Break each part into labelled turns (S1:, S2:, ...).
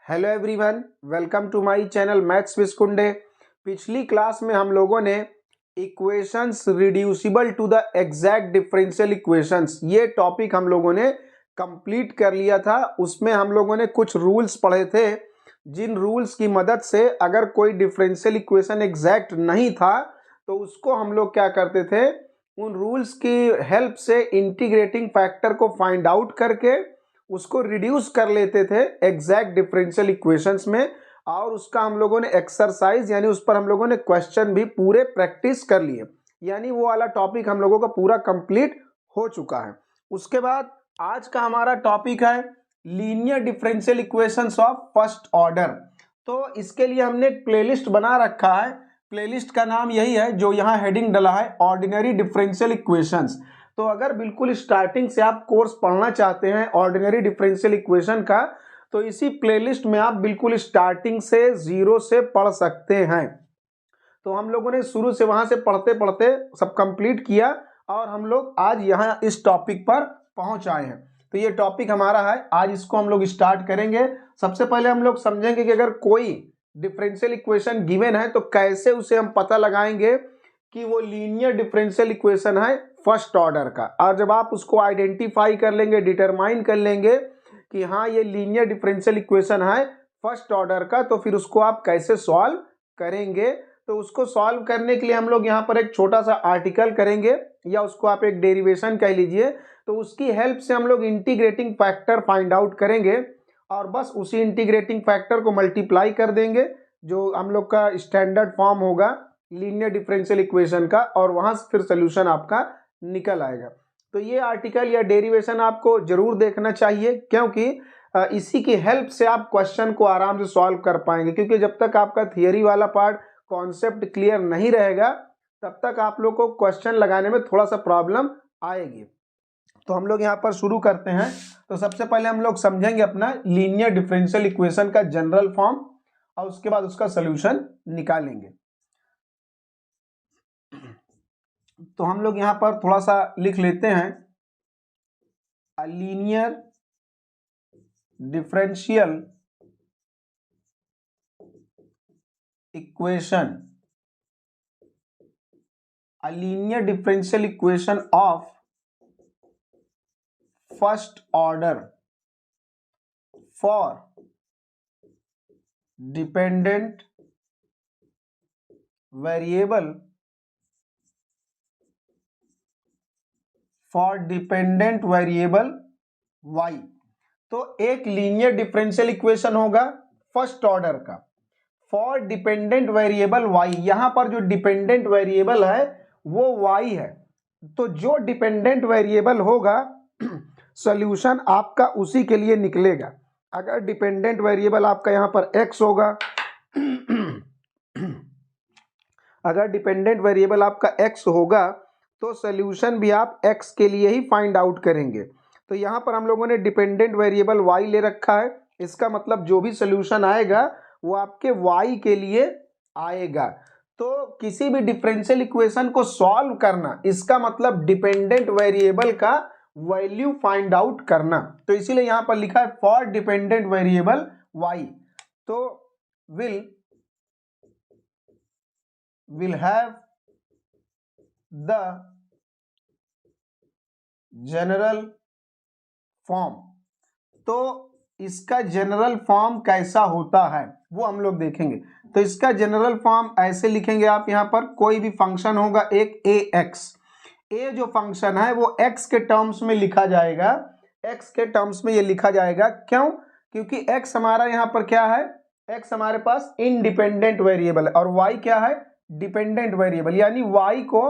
S1: Hello everyone, welcome to my channel maths with Kunde. पिछली class में हम लोगों ने equations reducible to the exact differential equations ये टॉपिक हम लोगों ने कंप्लीट कर लिया था। उसमें हम लोगों ने कुछ रूल्स पढ़े थे, जिन रूल्स की मदद से अगर कोई डिफरेंशियल इक्वेशन एग्जैक्ट नहीं था तो उसको हम लोग क्या करते थे, उन रूल्स की हेल्प से इंटीग्रेटिंग फैक्टर को फाइंड आउट करके उसको रिड्यूस कर लेते थे एग्जैक्ट डिफरेंशियल इक्वेशंस में। और उसका हम लोगों ने एक्सरसाइज यानी उस पर हम लोगों ने क्वेश्चन भी पूरे प्रैक्टिस कर लिए, यानी वो वाला टॉपिक हम लोगों का पूरा कंप्लीट हो चुका है। उसके बाद आज का हमारा टॉपिक है linear differential equations of first order. तो इसके लिए हमने एक प्लेलिस्ट बना रखा है। प्लेलिस्ट का नाम यही है जो यहाँ हेडिंग डला है, ऑर्डिनरी डिफरेंशियल इक्वेशंस। तो अगर बिल्कुल स्टार्टिंग से आप कोर्स पढ़ना चाहते हैं ऑर्डिनरी डिफरेंशियल इक्वेशन का, तो इसी प्लेलिस्ट में आप बिल्कुल स्टार्टिंग से जीरो से पढ़ सकते हैं। तो हम लोगों ने शुरू से वहां से पढ़ते पढ़ते सब कंप्लीट किया और हम लोग आज यहाँ इस टॉपिक पर पहुंच आए हैं। तो ये टॉपिक हमारा है, आज इसको हम लोग स्टार्ट करेंगे। सबसे पहले हम लोग समझेंगे कि अगर कोई डिफरेंशियल इक्वेशन गिवन है तो कैसे उसे हम पता लगाएंगे कि वो लीनियर डिफरेंशियल इक्वेशन है फर्स्ट ऑर्डर का। और जब आप उसको आइडेंटिफाई कर लेंगे, डिटरमाइन कर लेंगे कि हाँ ये लीनियर डिफरेंशियल इक्वेशन है फर्स्ट ऑर्डर का, तो फिर उसको आप कैसे सॉल्व करेंगे। तो उसको सॉल्व करने के लिए हम लोग यहाँ पर एक छोटा सा आर्टिकल करेंगे, या उसको आप एक डेरिवेशन कह लीजिए। तो उसकी हेल्प से हम लोग इंटीग्रेटिंग फैक्टर फाइंड आउट करेंगे और बस उसी इंटीग्रेटिंग फैक्टर को मल्टीप्लाई कर देंगे, जो हम लोग का स्टैंडर्ड फॉर्म होगा लीनियर डिफरेंशियल इक्वेशन का, और वहां से फिर सोल्यूशन आपका निकल आएगा। तो ये आर्टिकल या डेरिवेशन आपको जरूर देखना चाहिए, क्योंकि इसी की हेल्प से आप क्वेश्चन को आराम से सॉल्व कर पाएंगे। क्योंकि जब तक आपका थियरी वाला पार्ट कॉन्सेप्ट क्लियर नहीं रहेगा तब तक आप लोग को क्वेश्चन लगाने में थोड़ा सा प्रॉब्लम आएगी। तो हम लोग यहाँ पर शुरू करते हैं। तो सबसे पहले हम लोग समझेंगे अपना लीनियर डिफरेंशियल इक्वेशन का जनरल फॉर्म और उसके बाद उसका सोल्यूशन निकालेंगे। तो हम लोग यहाँ पर थोड़ा सा लिख लेते हैं, a linear differential equation, a linear differential equation of first order for dependent variable y। तो एक लीनियर डिफरेंशियल इक्वेशन होगा फर्स्ट ऑर्डर का फॉर डिपेंडेंट वेरिएबल y। यहां पर जो डिपेंडेंट वेरिएबल है वो y है। तो जो डिपेंडेंट वेरिएबल होगा सॉल्यूशन आपका उसी के लिए निकलेगा। अगर डिपेंडेंट वेरिएबल आपका यहां पर x होगा अगर डिपेंडेंट वेरिएबल आपका x होगा तो सॉल्यूशन भी आप x के लिए ही फाइंड आउट करेंगे। तो यहाँ पर हम लोगों ने डिपेंडेंट वेरिएबल y ले रखा है, इसका मतलब जो भी सॉल्यूशन आएगा वो आपके y के लिए आएगा। तो किसी भी डिफरेंशियल इक्वेशन को सॉल्व करना, इसका मतलब डिपेंडेंट वेरिएबल का वैल्यू फाइंड आउट करना। तो इसीलिए यहाँ पर लिखा है फॉर डिपेंडेंट वेरिएबल y। तो will have the general form। तो इसका जनरल फॉर्म कैसा होता है वो हम लोग देखेंगे। तो इसका जनरल फॉर्म ऐसे लिखेंगे आप, यहाँ पर कोई भी फंक्शन होगा एक ax, a जो फंक्शन है वो x के टर्म्स में लिखा जाएगा, x के टर्म्स में ये लिखा जाएगा। क्यों? क्योंकि x हमारा यहाँ पर क्या है, x हमारे पास इंडिपेंडेंट वेरिएबल है और y क्या है, डिपेंडेंट वेरिएबल, यानी y को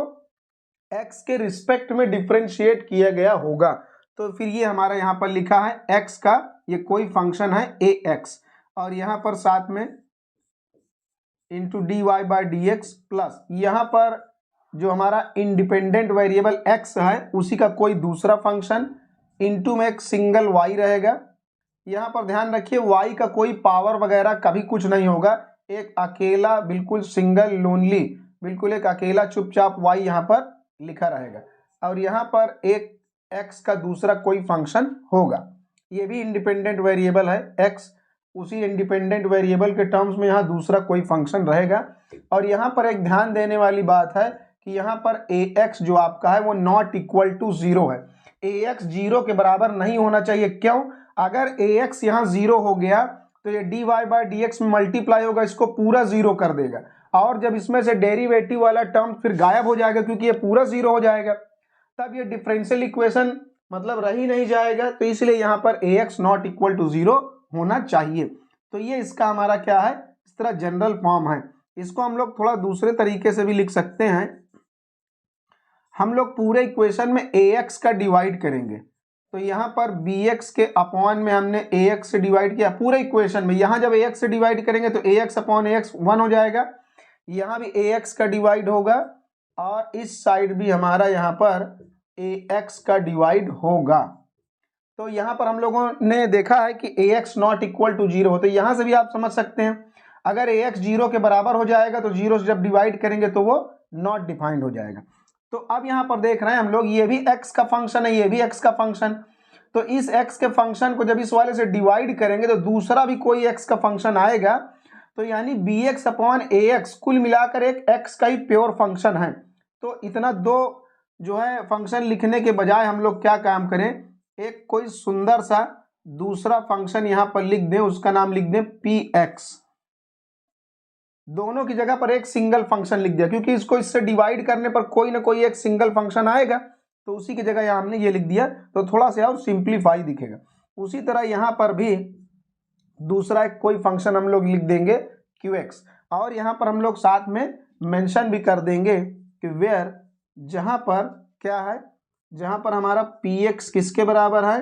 S1: x के रिस्पेक्ट में डिफरेंशिएट किया गया होगा। तो फिर ये हमारा यहाँ पर लिखा है x का ये कोई फंक्शन है ax, और यहाँ पर साथ में into dy by D x plus यहाँ पर जो हमारा इंडिपेंडेंट वेरिएबल x है उसी का कोई दूसरा फंक्शन इंटू में एक सिंगल y रहेगा। यहाँ पर ध्यान रखिए y का कोई पावर वगैरह कभी कुछ नहीं होगा, एक अकेला बिल्कुल सिंगल लोनली, बिल्कुल एक अकेला चुपचाप y यहाँ पर लिखा रहेगा। और यहाँ पर एक x का दूसरा कोई फंक्शन होगा, ये भी इंडिपेंडेंट वेरिएबल है x। उसी इंडिपेंडेंट वेरिएबल के टर्म्स में यहाँ दूसरा कोई फंक्शन रहेगा। और यहाँ पर एक ध्यान देने वाली बात है कि यहाँ पर ax जो आपका है वो नॉट इक्वल टू 0 है। ax 0 के बराबर नहीं होना चाहिए। क्यों? अगर ax यहाँ 0 हो गया तो ये dy बाई डी एक्स में मल्टीप्लाई होगा, इसको पूरा 0 कर देगा, और जब इसमें से डेरिवेटिव वाला टर्म फिर गायब हो जाएगा क्योंकि ये पूरा 0 हो जाएगा, तब ये डिफरेंशियल इक्वेशन मतलब रह ही नहीं जाएगा। तो इसलिए यहाँ पर ax नॉट इक्वल टू 0 होना चाहिए। तो ये इसका हमारा क्या है, इस तरह जनरल फॉर्म है। इसको हम लोग थोड़ा दूसरे तरीके से भी लिख सकते हैं। हम लोग पूरे इक्वेशन में ax का डिवाइड करेंगे, तो यहाँ पर bx के अपॉन में हमने ax से डिवाइड किया पूरे इक्वेशन में। यहाँ जब ax से डिवाइड करेंगे तो ax अपॉन ax 1 हो जाएगा, यहाँ भी ax का डिवाइड होगा, और इस साइड भी हमारा यहाँ पर ax का डिवाइड होगा। तो यहाँ पर हम लोगों ने देखा है कि ax नॉट इक्वल टू 0 हो, तो यहाँ से भी आप समझ सकते हैं अगर ax 0 के बराबर हो जाएगा तो 0 से जब डिवाइड करेंगे तो वो नॉट डिफाइंड हो जाएगा। तो अब यहाँ पर देख रहे हैं हम लोग ये भी x का फंक्शन है, ये भी x का फंक्शन। तो इस x के फंक्शन को जब इस वाले से डिवाइड करेंगे तो दूसरा भी कोई x का फंक्शन आएगा, तो यानी bx अपॉन ax कुल मिलाकर एक x का ही प्योर फंक्शन है। तो इतना दो जो है फंक्शन लिखने के बजाय हम लोग क्या काम करें, एक कोई सुंदर सा दूसरा फंक्शन यहाँ पर लिख दें, उसका नाम लिख दें px। दोनों की जगह पर एक सिंगल फंक्शन लिख दिया क्योंकि इसको इससे डिवाइड करने पर कोई ना कोई एक सिंगल फंक्शन आएगा, तो उसी की जगह यहाँ हमने ये लिख दिया, तो थोड़ा सा और सिंप्लीफाई दिखेगा। उसी तरह यहाँ पर भी दूसरा एक कोई फंक्शन हम लोग लिख देंगे qx, और यहाँ पर हम लोग साथ में मेंशन भी कर देंगे कि वेयर, जहाँ पर क्या है, जहाँ पर हमारा px किसके बराबर है,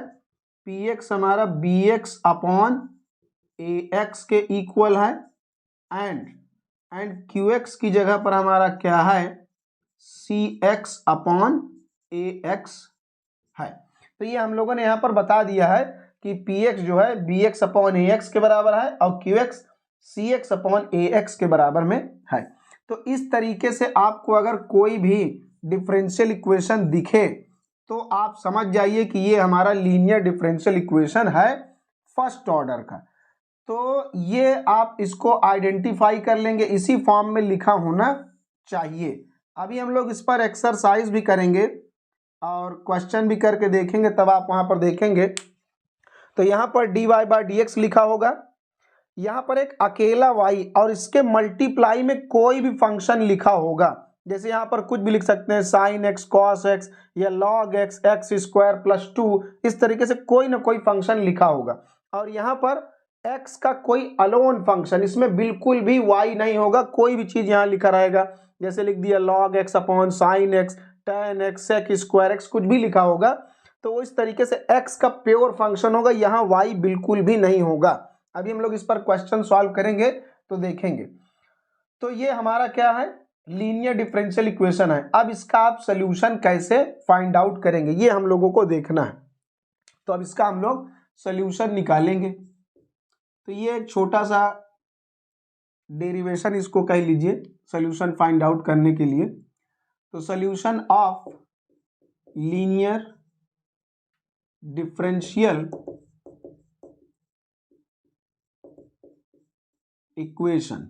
S1: px हमारा bx अपॉन ax के इक्वल है, एंड qx की जगह पर हमारा क्या है, cx अपॉन ax है। तो ये हम लोगों ने यहाँ पर बता दिया है कि px जो है bx अपॉन ax के बराबर है और qx cx अपॉन ax के बराबर में है। तो इस तरीके से आपको अगर कोई भी डिफरेंशियल इक्वेशन दिखे तो आप समझ जाइए कि ये हमारा लीनियर डिफरेंशियल इक्वेशन है फर्स्ट ऑर्डर का। तो ये आप इसको आइडेंटिफाई कर लेंगे, इसी फॉर्म में लिखा होना चाहिए। अभी हम लोग इस पर एक्सरसाइज भी करेंगे और क्वेश्चन भी करके देखेंगे, तब आप वहां पर देखेंगे। तो यहाँ पर dy बाई डी एक्स लिखा होगा, यहाँ पर एक अकेला y और इसके मल्टीप्लाई में कोई भी फंक्शन लिखा होगा, जैसे यहाँ पर कुछ भी लिख सकते हैं साइन एक्स, कॉस एक्स या log x, x square plus 2, इस तरीके से कोई ना कोई फंक्शन लिखा होगा। और यहाँ पर x का कोई अलोन फंक्शन, इसमें बिल्कुल भी y नहीं होगा, कोई भी चीज यहाँ लिखा रहेगा, जैसे लिख दिया log x upon sine x, tan x, sec square x, कुछ भी लिखा होगा, तो वो इस तरीके से x का प्योर फंक्शन होगा, यहाँ y बिल्कुल भी नहीं होगा। अभी हम लोग इस पर क्वेश्चन सॉल्व करेंगे तो देखेंगे। तो ये हमारा क्या है, लीनियर डिफरेंशियल इक्वेशन है। अब इसका आप सोल्यूशन कैसे फाइंड आउट करेंगे ये हम लोगों को देखना है। तो अब इसका हम लोग सोल्यूशन निकालेंगे। तो ये एक छोटा सा डेरिवेशन इसको कह लीजिए सोल्यूशन फाइंड आउट करने के लिए। तो solution of linear differential equation,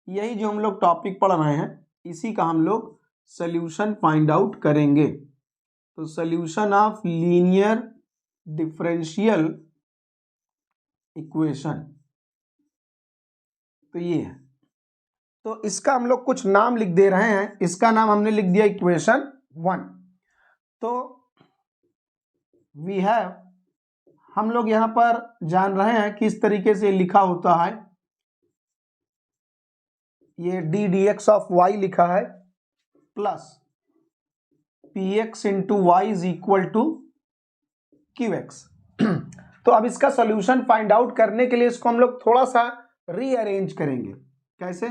S1: यही जो हम लोग टॉपिक पढ़ रहे हैं इसी का हम लोग सोल्यूशन फाइंड आउट करेंगे। तो solution of linear differential equation, तो ये है। तो इसका हम लोग कुछ नाम लिख दे रहे हैं, इसका नाम हमने लिख दिया इक्वेशन 1। तो वी हैव, हम लोग यहां पर जान रहे हैं किस तरीके से लिखा होता है, ये d D x of y लिखा है plus p x into y is equal to q x. तो अब इसका सोल्यूशन फाइंड आउट करने के लिए इसको हम लोग थोड़ा सा रीअरेंज करेंगे। कैसे?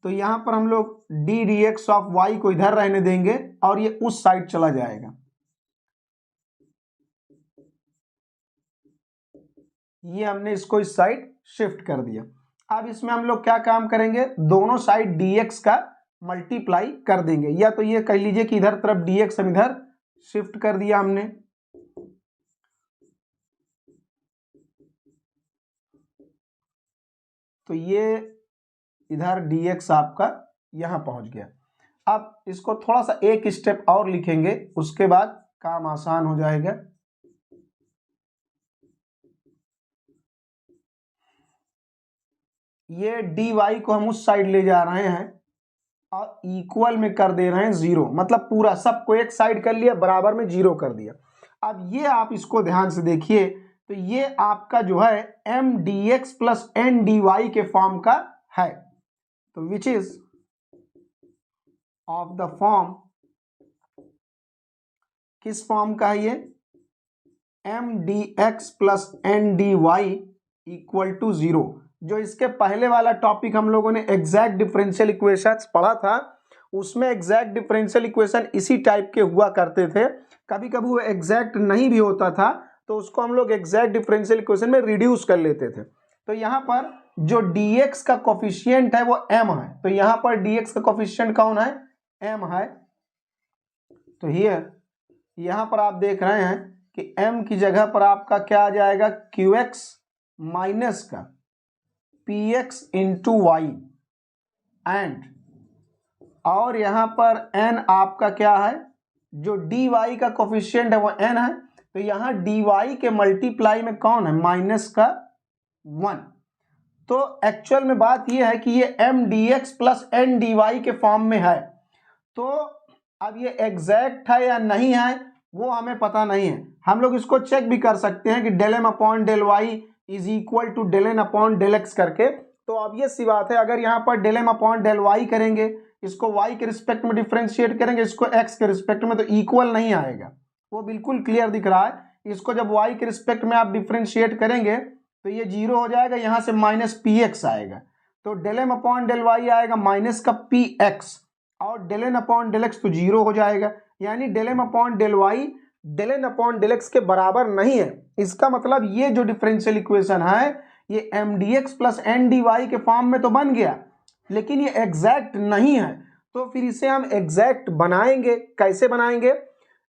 S1: तो यहां पर हम लोग d D x of y को इधर रहने देंगे और ये उस साइड चला जाएगा, ये हमने इसको इस साइड शिफ्ट कर दिया। अब इसमें हम लोग क्या काम करेंगे, दोनों साइड dx का मल्टीप्लाई कर देंगे, या तो ये कह लीजिए कि इधर तरफ dx हम इधर शिफ्ट कर दिया हमने, तो ये इधर dx आपका यहाँ पहुँच गया। अब इसको थोड़ा सा एक स्टेप और लिखेंगे, उसके बाद काम आसान हो जाएगा। ये dy को हम उस साइड ले जा रहे हैं और इक्वल में कर दे रहे हैं 0, मतलब पूरा सबको एक साइड कर लिया, बराबर में 0 कर दिया। अब ये आप इसको ध्यान से देखिए, तो ये आपका जो है m dx plus n dy के फॉर्म का है, तो which is of the form, किस फॉर्म का है ये, m dx plus n dy equal to 0। जो इसके पहले वाला टॉपिक हम लोगों ने एग्जैक्ट डिफरेंशियल इक्वेशंस पढ़ा था, उसमें एग्जैक्ट डिफरेंशियल इक्वेशन इसी टाइप के हुआ करते थे। कभी कभी वो एग्जैक्ट नहीं भी होता था तो उसको हम लोग एग्जैक्ट डिफरेंशियल इक्वेशन में रिड्यूस कर लेते थे। तो यहाँ पर जो dx का कोफिशिएंट है वो m है, तो यहाँ पर dx का कोफिशिएंट कौन है, m है। तो हियर यहाँ पर आप देख रहे हैं कि m की जगह पर आपका क्या आ जाएगा, qx माइनस का px इंटू वाई एंड, और यहाँ पर n आपका क्या है, जो dy का कोफिशिएंट है वो n है, तो यहाँ dy के मल्टीप्लाई में कौन है, माइनस का 1। तो एक्चुअल में बात यह है कि ये m dx plus n dy के फॉर्म में है। तो अब ये एग्जैक्ट है या नहीं है वो हमें पता नहीं है, हम लोग इसको चेक भी कर सकते हैं कि del m upon del y is equal to del n upon del x करके। तो अब ये सी बात है, अगर यहाँ पर del m upon del y करेंगे, इसको y के रिस्पेक्ट में डिफरेंशिएट करेंगे, इसको x के रिस्पेक्ट में, तो इक्वल नहीं आएगा, वो बिल्कुल क्लियर दिख रहा है। इसको जब y के रिस्पेक्ट में आप डिफरेंशिएट करेंगे तो ये 0 हो जाएगा, यहाँ से माइनस px आएगा, तो del m upon del y आएगा माइनस का px, और del n upon del x तो 0 हो जाएगा, यानी del m upon del y del n upon del x के बराबर नहीं है। इसका मतलब ये जो डिफरेंशियल इक्वेशन है ये m d x plus n d y के फॉर्म में तो बन गया, लेकिन ये एग्जैक्ट नहीं है। तो फिर इसे हम एग्जैक्ट बनाएंगे, कैसे बनाएंगे,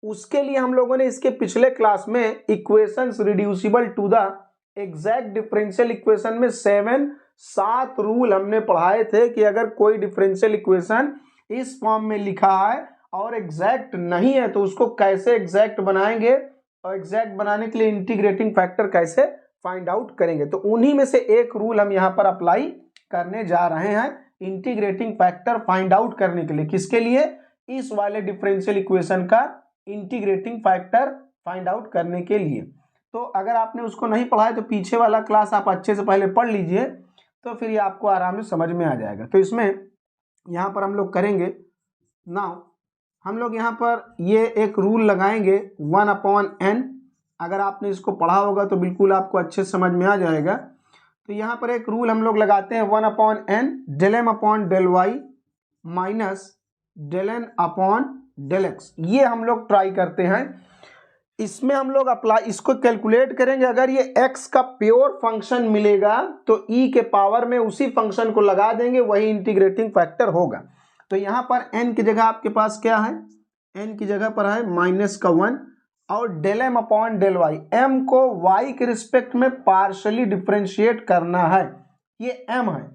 S1: उसके लिए हम लोगों ने इसके पिछले क्लास में equations reducible to the exact differential equation में 7 रूल हमने पढ़ाए थे कि अगर कोई डिफरेंशियल इक्वेशन इस फॉर्म में लिखा है और एग्जैक्ट नहीं है तो उसको कैसे एग्जैक्ट बनाएंगे, और एग्जैक्ट बनाने के लिए इंटीग्रेटिंग फैक्टर कैसे फाइंड आउट करेंगे। तो उन्हीं में से एक रूल हम यहाँ पर अप्लाई करने जा रहे हैं, इंटीग्रेटिंग फैक्टर फाइंड आउट करने के लिए। किसके लिए, इस वाले डिफरेंशियल इक्वेशन का इंटीग्रेटिंग फैक्टर फाइंड आउट करने के लिए। तो अगर आपने उसको नहीं पढ़ा है तो पीछे वाला क्लास आप अच्छे से पहले पढ़ लीजिए, तो फिर ये आपको आराम से समझ में आ जाएगा। तो इसमें यहाँ पर हम लोग करेंगे, नाउ हम लोग यहाँ पर ये एक रूल लगाएंगे 1/n। अगर आपने इसको पढ़ा होगा तो बिल्कुल आपको अच्छे से समझ में आ जाएगा। तो यहाँ पर एक रूल हम लोग लगाते हैं 1/n del m upon del y minus del n upon del x. ये हम लोग ट्राई करते हैं, इसमें हम लोग अप्लाई इसको कैलकुलेट करेंगे। अगर ये x का प्योर फंक्शन मिलेगा तो e के पावर में उसी फंक्शन को लगा देंगे, वही इंटीग्रेटिंग फैक्टर होगा। तो यहाँ पर n की जगह आपके पास क्या है, n की जगह पर है माइनस का 1 और del m upon del y, m को y के रिस्पेक्ट में पार्शली डिफरेंशिएट करना है, ये m है,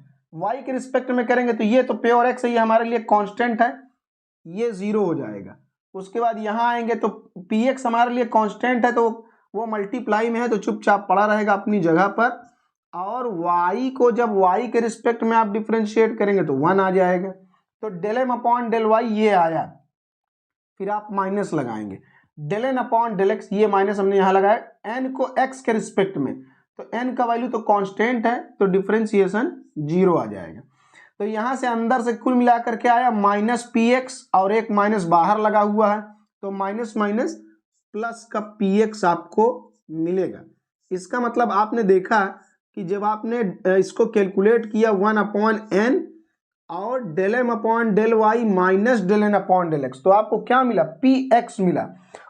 S1: y के रिस्पेक्ट में करेंगे तो ये तो प्योर x है, ये हमारे लिए कांस्टेंट है, ये 0 हो जाएगा। उसके बाद यहाँ आएंगे तो px हमारे लिए कांस्टेंट है तो वो मल्टीप्लाई में है तो चुपचाप पड़ा रहेगा अपनी जगह पर, और y को जब y के रिस्पेक्ट में आप डिफरेंशिएट करेंगे तो 1 आ जाएगा। तो del m upon del y ये आया, फिर आप माइनस लगाएंगे, del n upon del x, ये माइनस हमने यहाँ लगाया, n को x के रिस्पेक्ट में, तो n का वैल्यू तो कांस्टेंट है तो डिफरेंशिएशन 0 आ जाएगा। तो यहाँ से अंदर से कुल मिलाकर के आया माइनस पी एक्स और एक माइनस बाहर लगा हुआ है, तो माइनस माइनस प्लस का पी एक्स आपको मिलेगा। इसका मतलब आपने देखा कि जब आपने इसको कैलकुलेट किया 1/n और del m upon del y minus del n upon del x, तो आपको क्या मिला, पी एक्स मिला।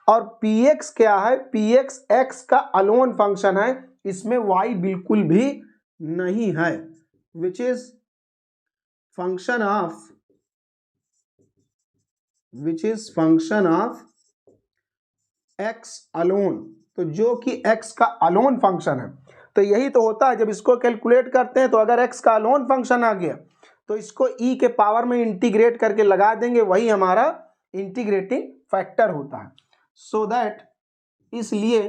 S1: और पी एक्स क्या है, पी एक्स एक्स का अलोन फंक्शन है, इसमें वाई बिल्कुल भी नहीं है, which is function of x alone, तो जो कि x का अलोन फंक्शन है। तो यही तो होता है, जब इसको कैलकुलेट करते हैं तो अगर एक्स का अलोन फंक्शन आ गया तो इसको ई के पावर में इंटीग्रेट करके लगा देंगे, वही हमारा इंटीग्रेटिंग फैक्टर होता है। सो दैट इसलिए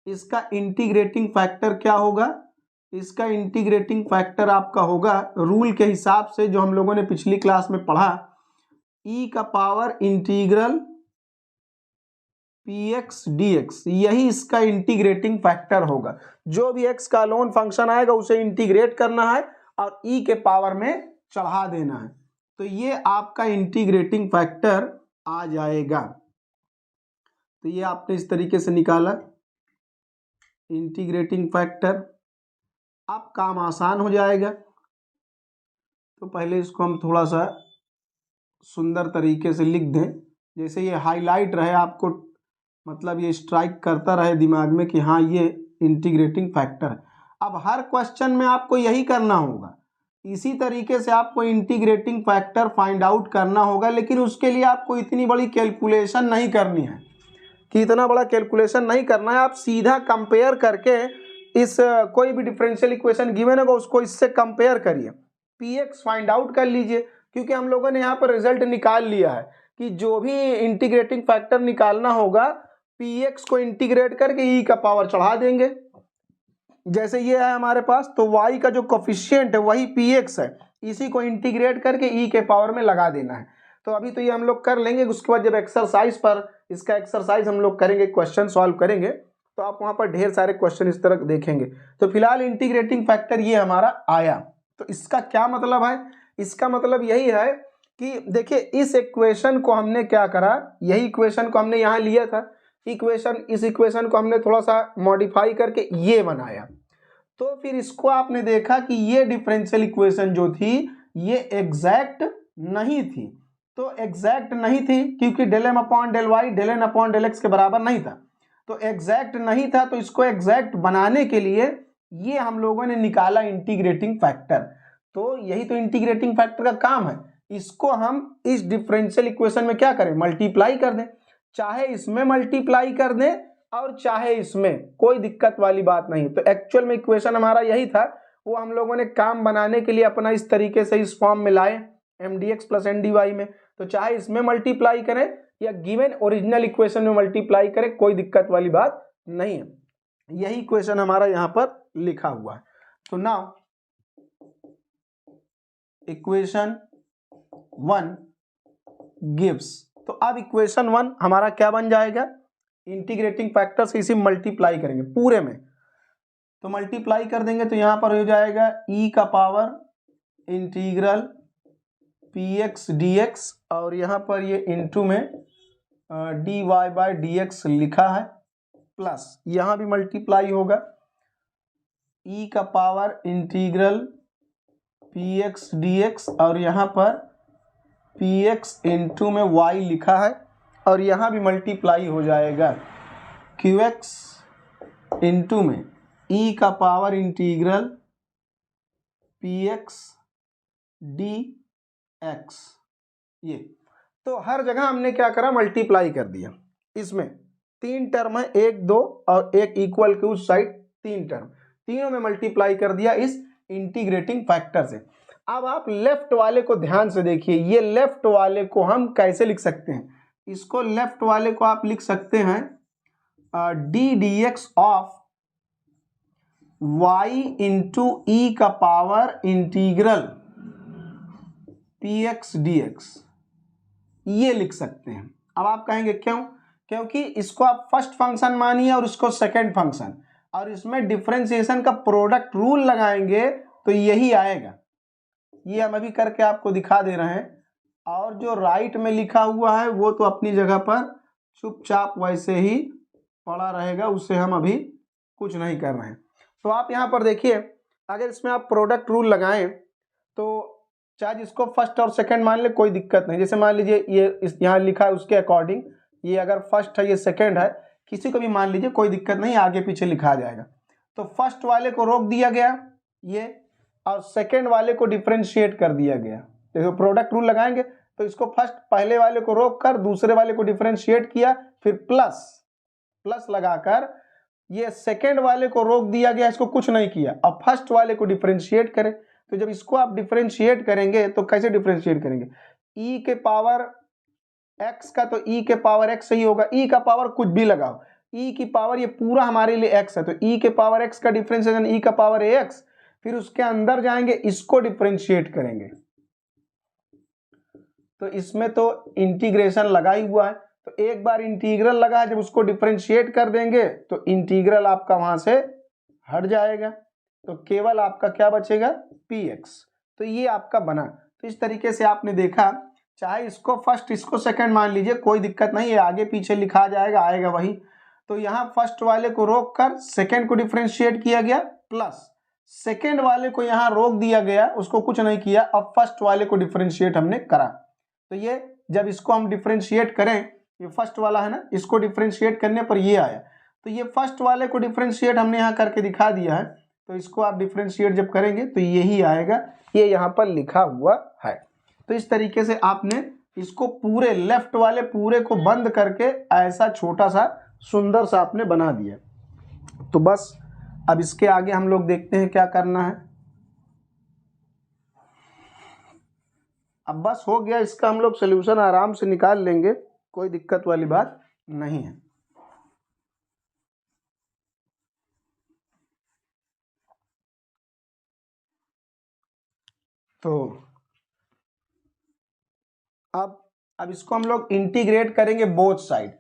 S1: इसका इंटीग्रेटिंग फैक्टर क्या होगा, इसका इंटीग्रेटिंग फैक्टर आपका होगा रूल के हिसाब से जो हम लोगों ने पिछली क्लास में पढ़ा, ई का power integral P x D x, यही इसका इंटीग्रेटिंग फैक्टर होगा। जो भी एक्स का लोन फंक्शन आएगा उसे इंटीग्रेट करना है और ई के पावर में चढ़ा देना है, तो ये आपका इंटीग्रेटिंग फैक्टर आ जाएगा। तो ये आपने इस तरीके से निकाला इंटीग्रेटिंग फैक्टर, अब काम आसान हो जाएगा। तो पहले इसको हम थोड़ा सा सुंदर तरीके से लिख दें, जैसे ये हाईलाइट रहे, आपको मतलब ये स्ट्राइक करता रहे दिमाग में कि हाँ ये इंटीग्रेटिंग फैक्टर है। अब हर क्वेश्चन में आपको यही करना होगा, इसी तरीके से आपको इंटीग्रेटिंग फैक्टर फाइंड आउट करना होगा, लेकिन उसके लिए आपको इतनी बड़ी कैलकुलेशन नहीं करनी है, कि इतना बड़ा कैलकुलेशन नहीं करना है। आप सीधा कंपेयर करके इस कोई भी डिफरेंशियल इक्वेशन गिवन होगा उसको इससे कंपेयर करिए, पी एक्स फाइंड आउट कर लीजिए, क्योंकि हम लोगों ने यहाँ पर रिजल्ट निकाल लिया है कि जो भी इंटीग्रेटिंग फैक्टर निकालना होगा पी एक्स को इंटीग्रेट करके ई का पावर चढ़ा देंगे। जैसे ये है हमारे पास, तो y का जो कोफिशिएंट है वही पी एक्स है, इसी को इंटीग्रेट करके ई के पावर में लगा देना है। तो अभी तो ये हम लोग कर लेंगे, उसके बाद जब एक्सरसाइज पर इसका एक्सरसाइज हम लोग करेंगे, क्वेश्चन सॉल्व करेंगे, तो आप वहाँ पर ढेर सारे क्वेश्चन इस तरह देखेंगे। तो फिलहाल इंटीग्रेटिंग फैक्टर ये हमारा आया। तो इसका क्या मतलब है, इसका मतलब यही है कि देखिए इस इक्वेशन को हमने क्या करा, यही इक्वेशन को हमने यहाँ लिया था, इस इक्वेशन को हमने थोड़ा सा मॉडिफाई करके ये बनाया। तो फिर इसको आपने देखा कि ये डिफरेंशियल इक्वेशन जो थी ये एग्जैक्ट नहीं थी। तो एग्जैक्ट नहीं थी क्योंकि del m upon del y del n upon del x के बराबर नहीं था, तो एग्जैक्ट नहीं था। तो इसको एग्जैक्ट बनाने के लिए ये हम लोगों ने निकाला इंटीग्रेटिंग फैक्टर। तो यही तो इंटीग्रेटिंग फैक्टर का काम है, इसको हम इस डिफरेंशियल इक्वेशन में क्या करें, मल्टीप्लाई कर दें, चाहे इसमें मल्टीप्लाई कर दें और चाहे इसमें, कोई दिक्कत वाली बात नहीं। तो एक्चुअल में इक्वेशन हमारा यही था, वो हम लोगों ने काम बनाने के लिए अपना इस तरीके से इस फॉर्म में लाए m d x plus n d y में। तो चाहे इसमें मल्टीप्लाई करें या गिवन ओरिजिनल इक्वेशन में मल्टीप्लाई करें, कोई दिक्कत वाली बात नहीं है। यही इक्वेशन हमारा यहाँ पर लिखा हुआ है। तो नाउ इक्वेशन 1 गिव्स, तो अब इक्वेशन 1 हमारा क्या बन जाएगा, इंटीग्रेटिंग फैक्टर से इसे मल्टीप्लाई करेंगे पूरे में। तो मल्टीप्लाई कर देंगे तो यहां पर हो जाएगा ई का power integral P x D x, और यहां पर ये इनटू में d y by d x लिखा है, प्लस यहां भी मल्टीप्लाई होगा ई का power integral P x D x, और यहां पर पी एक्स इंटू में वाई लिखा है, और यहाँ भी मल्टीप्लाई हो जाएगा क्यू एक्स इंटू में ई का power integral P x D X. ये तो हर जगह हमने क्या करा, मल्टीप्लाई कर दिया। इसमें 3 टर्म है, 1 2 और एक इक्वल के उस साइड 3 टर्म, तीनों में मल्टीप्लाई कर दिया इस इंटीग्रेटिंग फैक्टर से। अब आप लेफ्ट वाले को ध्यान से देखिए, ये लेफ्ट वाले को हम कैसे लिख सकते हैं, इसको लेफ्ट वाले को आप लिख सकते हैं D D x of Y into ई का power integral P x D X, ये लिख सकते हैं। अब आप कहेंगे क्यों, क्योंकि इसको आप फर्स्ट फंक्शन मानिए और इसको सेकंड फंक्शन, और इसमें डिफरेंशिएशन का प्रोडक्ट रूल लगाएंगे तो यही आएगा। ये हम अभी करके आपको दिखा दे रहे हैं, और जो राइट में लिखा हुआ है वो तो अपनी जगह पर चुपचाप वैसे ही पड़ा रहेगा, उससे हम अभी कुछ नहीं कर रहे हैं। तो आप यहाँ पर देखिए, अगर इसमें आप प्रोडक्ट रूल लगाएं तो चाहे इसको फर्स्ट और सेकंड मान ले, कोई दिक्कत नहीं। जैसे मान लीजिए ये यहाँ लिखा है उसके अकॉर्डिंग, ये अगर फर्स्ट है ये सेकंड है, किसी को भी मान लीजिए, कोई दिक्कत नहीं, आगे पीछे लिखा जाएगा। तो फर्स्ट वाले को रोक दिया गया ये, और सेकेंड वाले को डिफरेंशिएट कर दिया गया। देखो प्रोडक्ट रूल लगाएंगे तो इसको फर्स्ट पहले वाले को रोक कर दूसरे वाले को डिफरेंशिएट किया, फिर प्लस लगाकर ये सेकेंड वाले को रोक दिया गया, इसको कुछ नहीं किया। अब फर्स्ट वाले को डिफरेंशिएट करें, तो जब इसको आप डिफरेंशिएट करेंगे तो कैसे डिफरेंशिएट करेंगे, e के पावर x का तो e के पावर x ही होगा, e का पावर कुछ भी लगाओ, e की पावर ये पूरा हमारे लिए x है, तो e के पावर x का डिफरेंशिएशन e का पावर ax, फिर उसके अंदर जाएंगे, इसको डिफरेंशिएट करेंगे, तो इसमें तो इंटीग्रेशन लगा ही हुआ है, तो एक बार इंटीग्रल लगा, जब उसको डिफरेंशिएट कर देंगे तो इंटीग्रल आपका वहां से हट जाएगा, तो केवल आपका क्या बचेगा, px। तो ये आपका बना। तो इस तरीके से आपने देखा, चाहे इसको फर्स्ट इसको सेकंड मान लीजिए, कोई दिक्कत नहीं है, आगे पीछे लिखा जाएगा, आएगा वही। तो यहाँ फर्स्ट वाले को रोक कर सेकेंड को डिफरेंशिएट किया गया, प्लस सेकेंड वाले को यहाँ रोक दिया गया, उसको कुछ नहीं किया, अब फर्स्ट वाले को डिफरेंशिएट हमने करा। तो ये जब इसको हम डिफरेंशिएट करें, ये फर्स्ट वाला है ना, इसको डिफरेंशिएट करने पर ये आया, तो ये फर्स्ट वाले को डिफरेंशिएट हमने यहाँ करके दिखा दिया है, तो इसको आप डिफरेंशिएट जब करेंगे तो यही आएगा, ये यहाँ पर लिखा हुआ है। तो इस तरीके से आपने इसको पूरे लेफ्ट वाले पूरे को बंद करके ऐसा छोटा सा सुंदर सा आपने बना दिया। तो बस अब इसके आगे हम लोग देखते हैं क्या करना है। अब बस हो गया, इसका हम लोग सोल्यूशन आराम से निकाल लेंगे, कोई दिक्कत वाली बात नहीं है। तो अब इसको हम लोग इंटीग्रेट करेंगे बोथ साइड,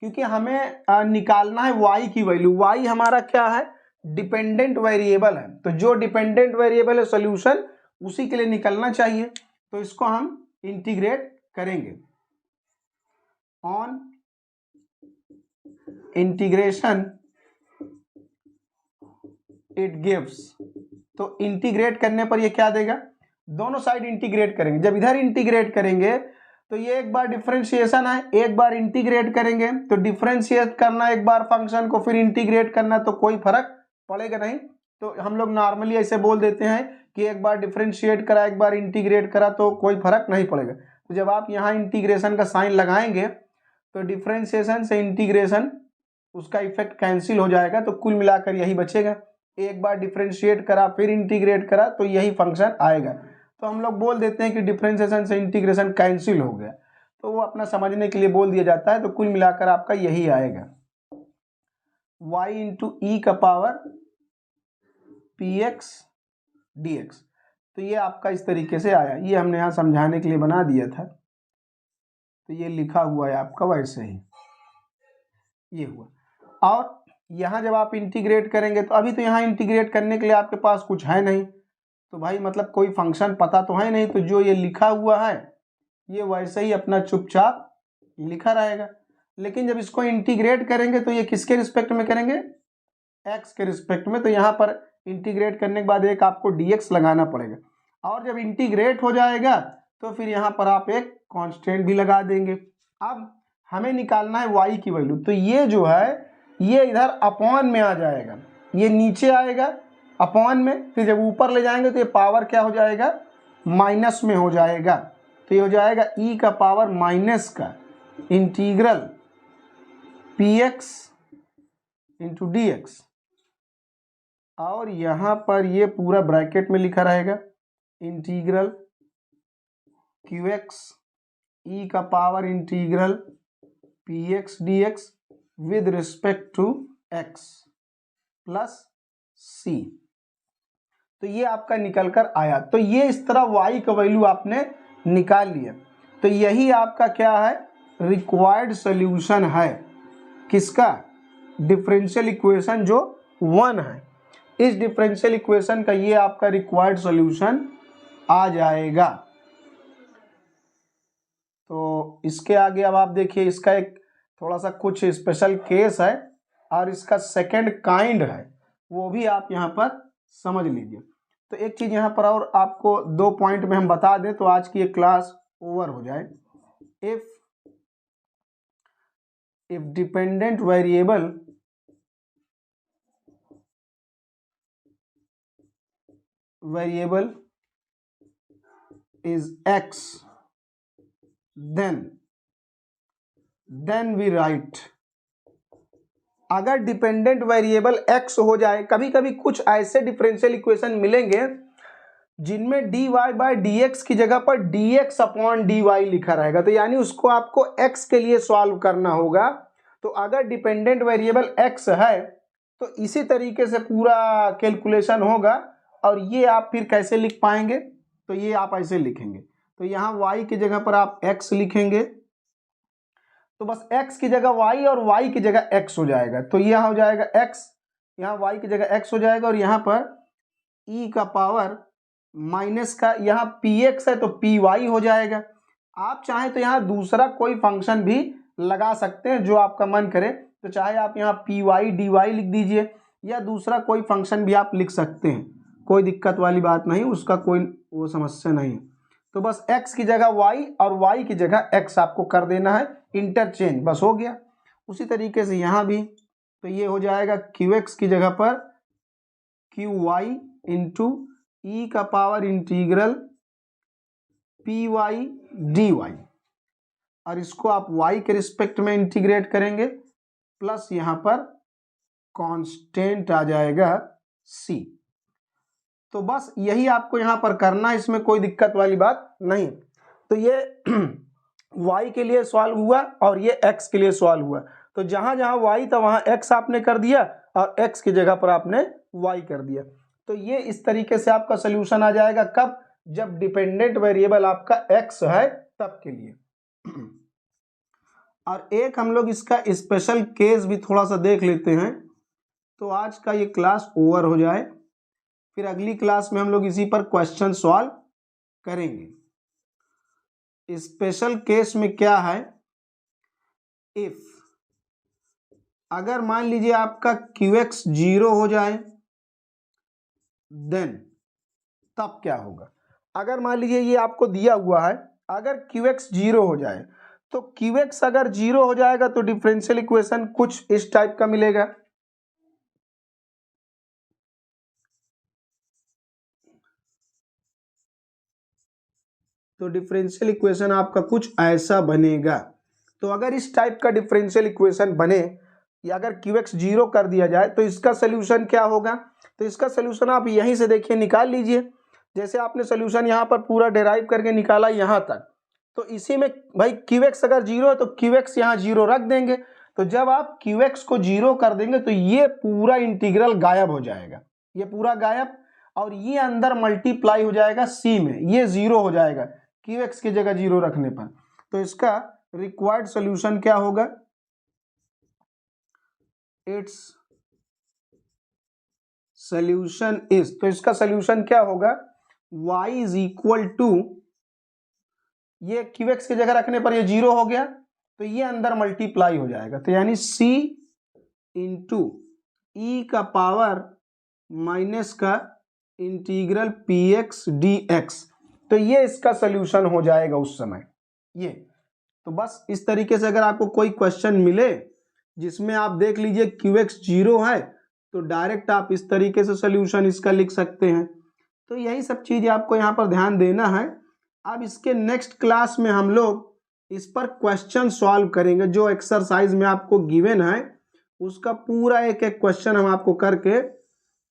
S1: क्योंकि हमें निकालना है y की वैल्यू। y हमारा क्या है, डिपेंडेंट वेरिएबल है, तो जो डिपेंडेंट वेरिएबल है सॉल्यूशन उसी के लिए निकलना चाहिए। तो इसको हम इंटीग्रेट करेंगे, ऑन इंटीग्रेशन इट गिव्स, तो इंटीग्रेट करने पर ये क्या देगा, दोनों साइड इंटीग्रेट करेंगे। जब इधर इंटीग्रेट करेंगे तो ये एक बार डिफरेंशिएशन है, एक बार इंटीग्रेट करेंगे, तो डिफरेंशिएट करना एक बार फंक्शन को, फिर इंटीग्रेट करना, तो कोई फर्क पड़ेगा नहीं। तो हम लोग नॉर्मली ऐसे बोल देते हैं कि एक बार डिफरेंशिएट करा, एक बार इंटीग्रेट करा, तो कोई फर्क नहीं पड़ेगा। तो जब आप यहाँ इंटीग्रेशन का साइन लगाएंगे तो डिफरेंशिएशन से इंटीग्रेशन उसका इफेक्ट कैंसिल हो जाएगा, तो कुल मिलाकर यही बचेगा। एक बार डिफरेंशिएट करा फिर इंटीग्रेट करा तो यही फंक्शन आएगा। तो हम लोग बोल देते हैं कि डिफरेंशिएशन से इंटीग्रेशन कैंसिल हो गया, तो वो अपना समझने के लिए बोल दिया जाता है। तो कुल मिलाकर आपका यही आएगा, y इंटू ई का पावर px dx। तो ये आपका इस तरीके से आया, ये हमने यहाँ समझाने के लिए बना दिया था, तो ये लिखा हुआ है आपका वैसे ही ये हुआ। और यहाँ जब आप इंटीग्रेट करेंगे, तो अभी तो यहाँ इंटीग्रेट करने के लिए आपके पास कुछ है नहीं, तो भाई मतलब कोई फंक्शन पता तो है नहीं, तो जो ये लिखा हुआ है ये वैसे ही अपना चुपचाप लिखा रहेगा। लेकिन जब इसको इंटीग्रेट करेंगे तो ये किसके रिस्पेक्ट में करेंगे, x के रिस्पेक्ट में, तो यहाँ पर इंटीग्रेट करने के बाद एक आपको dx लगाना पड़ेगा, और जब इंटीग्रेट हो जाएगा तो फिर यहाँ पर आप एक कांस्टेंट भी लगा देंगे। अब हमें निकालना है y की वैल्यू, तो ये जो है ये इधर अपॉन में आ जाएगा, ये नीचे आएगा अपॉन में, फिर जब ऊपर ले जाएंगे तो ये पावर क्या हो जाएगा, माइनस में हो जाएगा। तो ये हो जाएगा e का पावर माइनस का इंटीग्रल px इंटू dx, और यहाँ पर ये पूरा ब्रैकेट में लिखा रहेगा इंटीग्रल qx e का power integral px dx with respect to x plus c। तो ये आपका निकल कर आया। तो ये इस तरह y का वैल्यू आपने निकाल लिया, तो यही आपका क्या है, रिक्वायर्ड सॉल्यूशन है, किसका, डिफरेंशियल इक्वेशन जो 1 है, इस डिफरेंशियल इक्वेशन का ये आपका रिक्वायर्ड सॉल्यूशन आ जाएगा। तो इसके आगे अब आप देखिए, इसका एक थोड़ा सा कुछ स्पेशल केस है, और इसका सेकंड काइंड है, वो भी आप यहाँ पर समझ लीजिए। तो एक चीज यहाँ पर और आपको 2 पॉइंट में हम बता दें तो आज की ये क्लास ओवर हो जाए। If dependent variable is x, then we write अगर डिपेंडेंट वेरिएबल x हो जाए, कभी कभी कुछ ऐसे डिफरेंशियल इक्वेशन मिलेंगे जिनमें dy बाय dx की जगह पर dx अपॉन dy लिखा रहेगा, तो यानी उसको आपको x के लिए सॉल्व करना होगा। तो अगर डिपेंडेंट वेरिएबल x है तो इसी तरीके से पूरा कैलकुलेशन होगा। और ये आप फिर कैसे लिख पाएंगे, तो ये आप ऐसे लिखेंगे, तो यहाँ y की जगह पर आप x लिखेंगे, तो बस x की जगह y और y की जगह x हो जाएगा। तो यहाँ हो जाएगा x, यहाँ y की जगह x हो जाएगा, और यहाँ पर e का पावर माइनस का यहाँ px है तो py हो जाएगा। आप चाहें तो यहाँ दूसरा कोई फंक्शन भी लगा सकते हैं जो आपका मन करे, तो चाहे आप यहाँ py dy लिख दीजिए या दूसरा कोई फंक्शन भी आप लिख सकते हैं, कोई दिक्कत वाली बात नहीं, उसका कोई वो समस्या नहीं है। तो बस x की जगह y और y की जगह x आपको कर देना है इंटरचेंज, बस हो गया। उसी तरीके से यहाँ भी, तो ये हो जाएगा qx की जगह पर qy इंटू ई का power integral p y d y, और इसको आप y के रिस्पेक्ट में इंटीग्रेट करेंगे, प्लस यहाँ पर कांस्टेंट आ जाएगा c। तो बस यही आपको यहाँ पर करना है, इसमें कोई दिक्कत वाली बात नहीं। तो ये y के लिए सॉल्व हुआ और ये x के लिए सॉल्व हुआ। तो जहाँ जहाँ y था वहाँ x आपने कर दिया और x की जगह पर आपने y कर दिया। तो ये इस तरीके से आपका सोल्यूशन आ जाएगा, कब, जब डिपेंडेंट वेरिएबल आपका x है तब के लिए। और एक हम लोग इसका स्पेशल केस भी थोड़ा सा देख लेते हैं, तो आज का ये क्लास ओवर हो जाए, फिर अगली क्लास में हम लोग इसी पर क्वेश्चन सॉल्व करेंगे। स्पेशल केस में क्या है, इफ अगर मान लीजिए आपका qx 0 हो जाए देन तब क्या होगा। अगर मान लीजिए ये आपको दिया हुआ है, अगर qx 0 हो जाए, तो qx अगर 0 हो जाएगा तो डिफरेंशियल इक्वेशन कुछ इस टाइप का मिलेगा। तो डिफरेंशियल इक्वेशन आपका कुछ ऐसा बनेगा। तो अगर इस टाइप का डिफरेंशियल इक्वेशन बने, या अगर qx 0 कर दिया जाए, तो इसका सोल्यूशन क्या होगा। तो इसका सोल्यूशन आप यहीं से देखिए निकाल लीजिए। जैसे आपने सोल्यूशन यहाँ पर पूरा डेराइव करके निकाला यहाँ तक, तो इसी में भाई qx अगर 0 है तो qx यहाँ 0 रख देंगे। तो जब आप qx को 0 कर देंगे तो ये पूरा इंटीग्रल गायब हो जाएगा, ये पूरा गायब, और ये अंदर मल्टीप्लाई हो जाएगा c में, ये 0 हो जाएगा qx की जगह 0 रखने पर। तो इसका रिक्वायर्ड सोल्यूशन क्या होगा, इट्स सोल्यूशन इज, तो इसका सोल्यूशन क्या होगा, y इज इक्वल टू, ये qx की जगह रखने पर ये 0 हो गया, तो ये अंदर मल्टीप्लाई हो जाएगा, तो यानी c इंटू ई का पावर माइनस का इंटीग्रल px dx। तो ये इसका सोल्यूशन हो जाएगा उस समय ये। तो बस इस तरीके से अगर आपको कोई क्वेश्चन मिले जिसमें आप देख लीजिए qx 0 है, तो डायरेक्ट आप इस तरीके से सोल्यूशन इसका लिख सकते हैं। तो यही सब चीज़ आपको यहाँ पर ध्यान देना है। अब इसके नेक्स्ट क्लास में हम लोग इस पर क्वेश्चन सॉल्व करेंगे, जो एक्सरसाइज में आपको गिवन है उसका पूरा एक एक क्वेश्चन हम आपको करके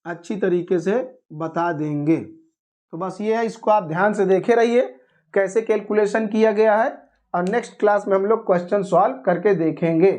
S1: अच्छी तरीके से बता देंगे। तो बस ये है, इसको आप ध्यान से देखे रहिए कैसे कैलकुलेशन किया गया है, और नेक्स्ट क्लास में हम लोग क्वेश्चन सॉल्व करके देखेंगे।